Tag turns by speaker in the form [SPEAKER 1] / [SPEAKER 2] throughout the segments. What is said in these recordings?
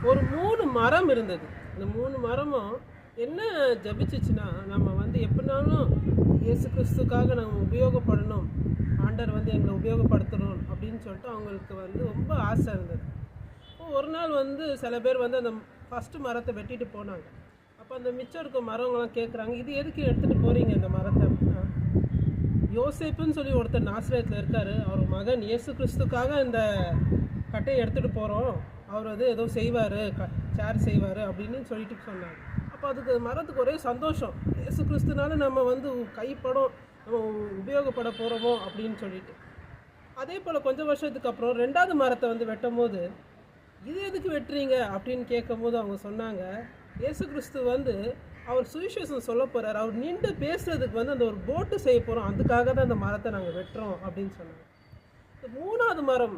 [SPEAKER 1] ஒரு 3 மரம் இருந்தது. அந்த 3 மரமும் என்ன ஜெபிச்சுச்சுன்னா, நம்ம வந்து எப்படினாலும் இயேசு கிறிஸ்துக்காக நம்ம உபயோகப்படணும், ஆண்டவர் வந்து எங்களை உபயோகப்படுத்தணும் அப்படின்னு சொல்லிட்டு அவங்களுக்கு வந்து ரொம்ப ஆசை இருந்தது. ஒரு நாள் வந்து சில பேர் வந்து அந்த ஃபஸ்ட்டு மரத்தை வெட்டிட்டு போனாங்க. அப்போ அந்த மிச்சம் இருக்க மரங்கள்லாம் கேட்குறாங்க, இது எதுக்கு எடுத்துகிட்டு போகிறீங்க இந்த மரத்தை அப்படின்னா, யோசேப்புன்னு சொல்லி ஒருத்தர் நாசரேத்தில் இருக்கார், அவர் மகன் இயேசு கிறிஸ்துக்காக இந்த கட்டையை எடுத்துகிட்டு போகிறோம், அவர் வந்து ஏதோ செய்வார், சேர் செய்வார் அப்படின்னு சொல்லிட்டு சொன்னாங்க. அப்போ அதுக்கு மரத்துக்கு ஒரே சந்தோஷம், இயேசு கிறிஸ்துனால நம்ம வந்து கைப்படம் நம்ம உபயோகப்பட போகிறோமோ அப்படின்னு சொல்லிட்டு. அதே போல் கொஞ்சம் வருஷத்துக்கு அப்புறம் 2வது மரத்தை வந்து வெட்டும் போது, இது எதுக்கு வெட்டுறீங்க அப்படின்னு கேட்கும் போது அவங்க சொன்னாங்க, இயேசு கிறிஸ்து வந்து அவர் சுவிசேஷம் சொல்ல போகிறார், அவர் நின்று பேசுகிறதுக்கு வந்து அந்த ஒரு போட்டு செய்ய போகிறோம், அதுக்காக தான் அந்த மரத்தை நாங்கள் வெட்டுறோம் அப்படின்னு சொன்னாங்க. 3வது மரம்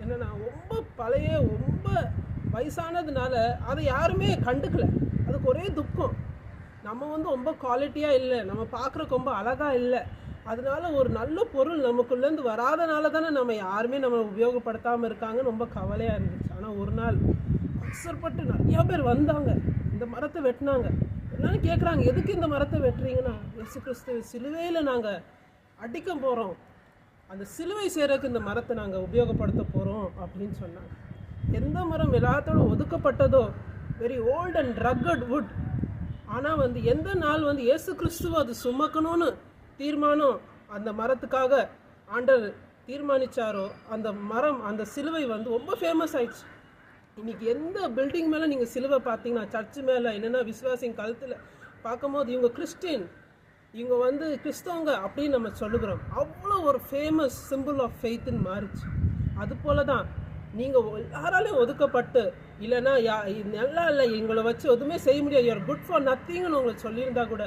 [SPEAKER 1] என்னென்னா ரொம்ப பழைய ரொம்ப வயசானதுனால அதை யாருமே கண்டுக்கல. அதுக்கு ஒரே துக்கம், நம்ம வந்து ரொம்ப குவாலிட்டியாக இல்லை, நம்ம பார்க்குறக்கு ரொம்ப அழகாக இல்லை, அதனால ஒரு நல்ல பொருள் நமக்குள்ளேருந்து வராதனால தானே நம்ம யாருமே நம்ம உபயோகப்படுத்தாமல் இருக்காங்கன்னு ரொம்ப கவலையாக இருந்துச்சு. ஆனால் ஒரு நாள் அவசரப்பட்டு நிறையா பேர் வந்தாங்க, இந்த மரத்தை வெட்டினாங்க. எல்லாரும் கேட்குறாங்க, எதுக்கு இந்த மரத்தை வெட்டுறீங்கன்னா, இயேசு கிறிஸ்து சிலுவையில் நாங்கள் அடிக்க போகிறோம், அந்த சிலுவை சேரக்கு இந்த மரத்தை நாங்கள் உபயோகப்படுத்த போகிறோம் அப்படின்னு சொன்னாங்க. எந்த மரம் எல்லாத்தோட ஒதுக்கப்பட்டதோ, very old and rugged wood, ஆனால் வந்து எந்த நாள் வந்து இயேசு கிறிஸ்துவ அது சுமக்கணும்னு தீர்மானம் அந்த மரத்துக்காக ஆண்டவர் தீர்மானித்தாரோ, அந்த மரம் அந்த சிலுவை வந்து ரொம்ப ஃபேமஸ் ஆயிடுச்சு. இன்றைக்கி எந்த பில்டிங் மேலே நீங்கள் சிலுவை பார்த்தீங்கன்னா, சர்ச்சு மேலே என்னென்னா விசுவாசிங்க கழுத்தில் பார்க்கும்போது இவங்க கிறிஸ்டின், இவங்க வந்து கிறிஸ்தவங்க அப்படின்னு நம்ம சொல்லுகிறோம். அவ்வளோ ஒரு ஃபேமஸ் சிம்பிள் ஆஃப் ஃபெய்த்துன்னு மாறிச்சு. அது போல தான் நீங்கள் யாராலையும் ஒதுக்கப்பட்டு இல்லைன்னா நல்லா இல்லை, எங்களை வச்சு எதுவுமே செய்ய முடியாது, யூஆர் குட் ஃபார் நத்திங்னு உங்களுக்கு சொல்லியிருந்தா கூட,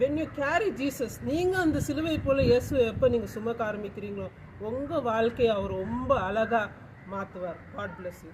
[SPEAKER 1] வென் யூ கேரி ஜீசஸ், நீங்கள் அந்த சிலுவை போல் இயேசு எப்போ நீங்கள் சுமக்க ஆரம்பிக்கிறீங்களோ, உங்கள் வாழ்க்கையை அவர் ரொம்ப அழகாக மாற்றுவார். God bless you.